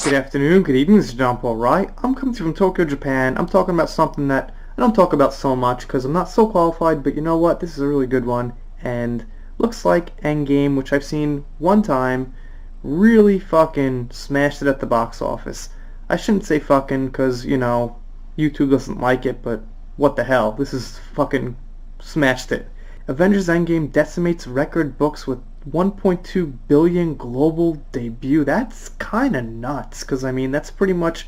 Good afternoon, good evening, this is John Paul Wright. I'm coming to you from Tokyo, Japan. I'm talking about something that I don't talk about so much because I'm not so qualified, but you know what? This is a really good one. And looks like Endgame, which I've seen one time, really fucking smashed it at the box office. I shouldn't say fucking because, YouTube doesn't like it, but what the hell? This is fucking smashed it. Avengers Endgame decimates record books with 1.2 billion global debut. That's kind of nuts, because I mean that's pretty much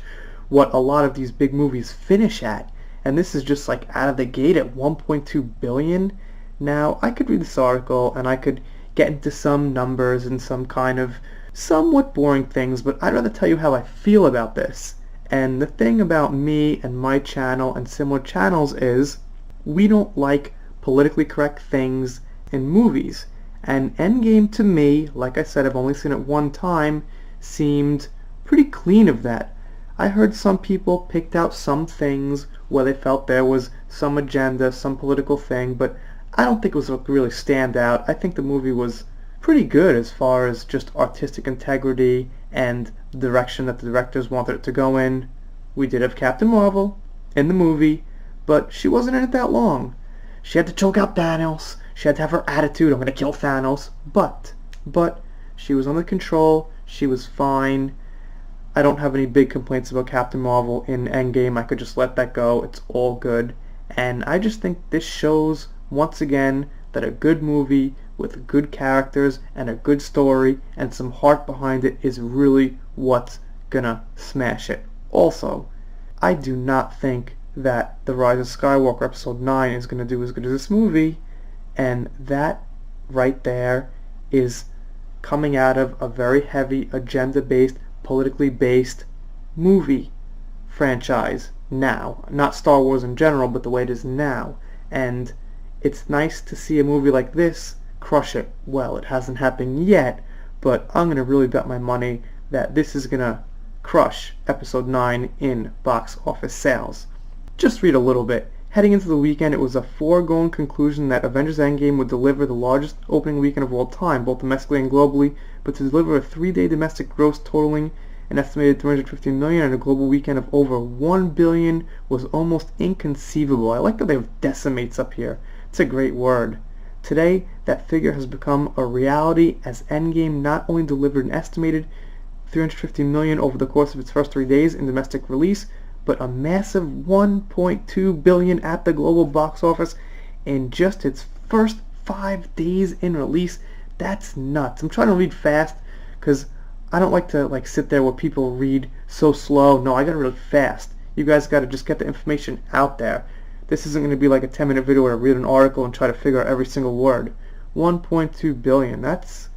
what a lot of these big movies finish at, and this is just like out of the gate at 1.2 billion. Now I could read this article and I could get into some numbers and some kind of somewhat boring things, but I'd rather tell you how I feel about this. And the thing about me and my channel and similar channels is we don't like politically correct things in movies. And Endgame to me, like I said, I've only seen it one time, seemed pretty clean of that. I heard some people picked out some things where they felt there was some agenda, some political thing, but I don't think it was what really stand out. I think the movie was pretty good as far as just artistic integrity and the direction that the directors wanted it to go in. We did have Captain Marvel in the movie, but she wasn't in it that long. She had to choke out Thanos. She had to have her attitude, I'm gonna kill Thanos. But she was under control. She was fine. I don't have any big complaints about Captain Marvel in Endgame. I could just let that go. It's all good. And I just think this shows, once again, that a good movie with good characters and a good story and some heart behind it is really what's gonna smash it. Also, I do not think that The Rise of Skywalker Episode 9 is going to do as good as this movie, and that right there is coming out of a very heavy agenda-based, politically based movie franchise now. Not Star Wars in general, but the way it is now. And it's nice to see a movie like this crush it. Well, it hasn't happened yet, but I'm going to really bet my money that this is going to crush Episode 9 in box office sales. Just read a little bit. Heading into the weekend, it was a foregone conclusion that Avengers Endgame would deliver the largest opening weekend of all time, both domestically and globally, but to deliver a 3-day domestic gross totaling an estimated 350 million and a global weekend of over 1 billion was almost inconceivable. I like that they have decimates up here. It's a great word. Today, that figure has become a reality as Endgame not only delivered an estimated 350 million over the course of its first 3 days in domestic release, but a massive 1.2 billion at the global box office in just its first 5 days in release. That's nuts. I'm trying to read fast because I don't like to sit there where people read so slow. No, I gotta read fast. You guys gotta just get the information out there. This isn't going to be like a 10-minute video where I read an article and try to figure out every single word. 1.2 billion. That's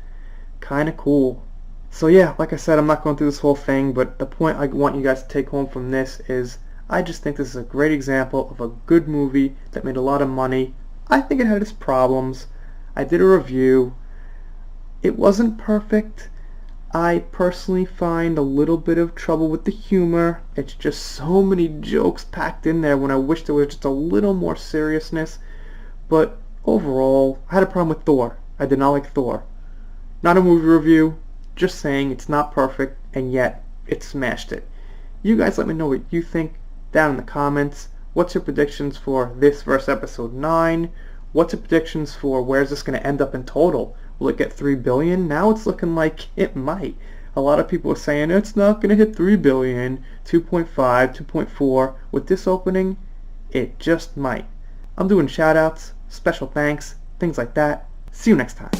kind of cool. So yeah, like I said, I'm not going through this whole thing, but the point I want you guys to take home from this is I just think this is a great example of a good movie that made a lot of money. I think it had its problems. I did a review. It wasn't perfect. I personally find a little bit of trouble with the humor. It's just so many jokes packed in there when I wish there was just a little more seriousness. But overall, I had a problem with Thor. I did not like Thor. Not a movie review. Just saying it's not perfect, and yet it smashed it. You guys let me know what you think down in the comments. What's your predictions for this versus episode 9? What's your predictions for where's this going to end up in total? Will it get 3 billion? Now it's looking like it might. A lot of people are saying it's not going to hit 3 billion, 2.5, 2.4. With this opening, it just might. I'm doing shout outs, special thanks, things like that. See you next time.